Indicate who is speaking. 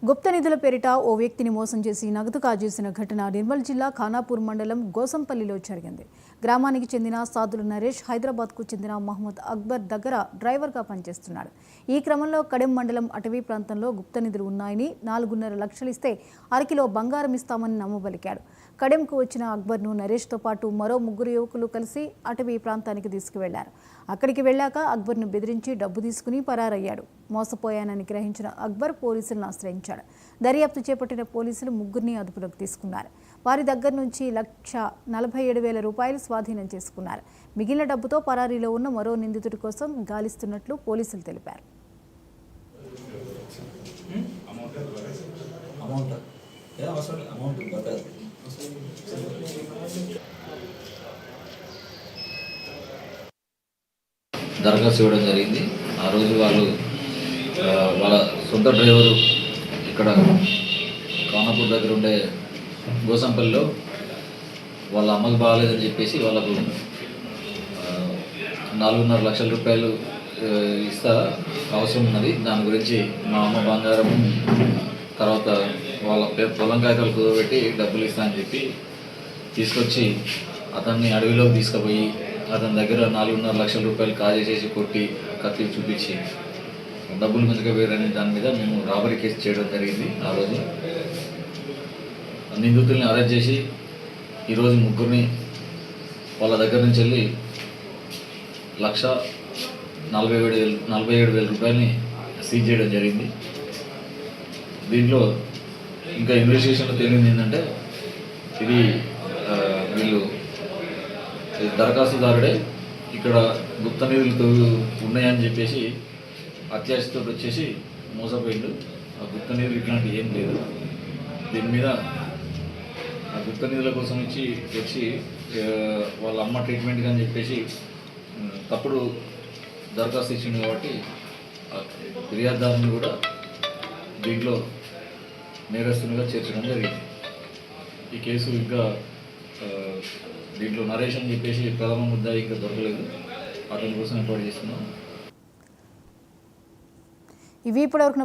Speaker 1: గుప్త నిధుల పేరిట ఓ వ్యక్తిని మోసం చేసి నగదు కాజేసిన ఘటన నిర్మల్ జిల్లా ఖానాపూర్ మండలం గోసంపల్లిలో జరిగింది. గ్రామానికి చెందిన సాదుల నరేష్ హైదరాబాద్కు చెందిన మహమ్మద్ అక్బర్ దగ్గర డ్రైవర్గా పనిచేస్తున్నాడు. ఈ క్రమంలో కడెం మండలం అటవీ ప్రాంతంలో గుప్త నిధులు ఉన్నాయని 4.5 లక్షలు ఇస్తే అరకిలో బంగారం ఇస్తామని నమ్మబలికాడు. కడెంకు వచ్చిన అక్బర్ను నరేష్తో పాటు మరో 3 యువకులు కలిసి అటవీ ప్రాంతానికి తీసుకువెళ్లారు. అక్కడికి వెళ్ళాక అక్బర్ను బెదిరించి డబ్బు తీసుకుని పరారయ్యాడు. మోసపోయానని గ్రహించిన అక్బర్ పోలీసులను ఆశ్రయించాడు. దర్యాప్తు చేపట్టిన పోలీసులు 3 అదుపులోకి తీసుకున్నారు. వారి దగ్గర నుంచి ₹1,47,000 స్వాధీనం చేసుకున్నారు. మిగిలిన డబ్బుతో పరారీలో ఉన్న మరో నిందితుడి కోసం గాలిస్తున్నట్లు పోలీసులు తెలిపారు.
Speaker 2: దరఖాస్తు ఇవ్వడం జరిగింది. ఆ రోజు వాళ్ళ సొంత డ్రైవరు ఇక్కడ ఖానాపూర్ దగ్గర ఉండే గోసంపల్లిలో వాళ్ళ అమ్మకు బాగాలేదని చెప్పేసి వాళ్ళకు 4.5 లక్షల రూపాయలు ఇస్తా అవసరం ఉన్నది. దాని గురించి మా అమ్మ బంగారం తర్వాత వాళ్ళ పొలం కాగితాలు కుదరబెట్టి డబ్బులు ఇస్తా అని చెప్పి తీసుకొచ్చి అతన్ని అడవిలోకి తీసుకుపోయి అతని దగ్గర 4.5 లక్షల రూపాయలు కాజేసేసి కొట్టి కత్తి చూపించి డబ్బులు మంచిగా వేరని దాని మీద మేము రాబరీ కేసు చేయడం జరిగింది. ఆ రోజు నిందితుల్ని అరెస్ట్ చేసి ఈరోజు 3 వాళ్ళ దగ్గర నుంచి వెళ్ళి ₹1,47,000 రూపాయలని సీజ్ చేయడం జరిగింది. దీంట్లో ఇంకా ఇన్వెస్టిగేషన్లో తేలింది ఏంటంటే వీళ్ళు దరఖాస్తుదారుడే ఇక్కడ గుప్త నిధులతో ఉన్నాయని చెప్పేసి అత్యాశతో వచ్చేసి మోసపోయిండు. ఆ గుప్త నిధులు ఇట్లాంటివి ఏం లేదు. దీని మీద ఆ గుప్త నిధుల కోసం వచ్చి వాళ్ళ అమ్మ ట్రీట్మెంట్గా అని చెప్పేసి తప్పుడు దరఖాస్తు ఇచ్చింది కాబట్టి ఫిర్యాదుదారుని కూడా దీంట్లో నేరస్తునిగా చేర్చడం జరిగింది. ఈ కేసు ఇంకా దీంట్లో నరేష్ అని చెప్పేసి ప్రథమ ముద్దాయి ఇంకా దొరకలేదు. అతని కోసం ఏర్పాటు చేస్తున్నాం.
Speaker 1: ఇవి ఇప్పటివరకు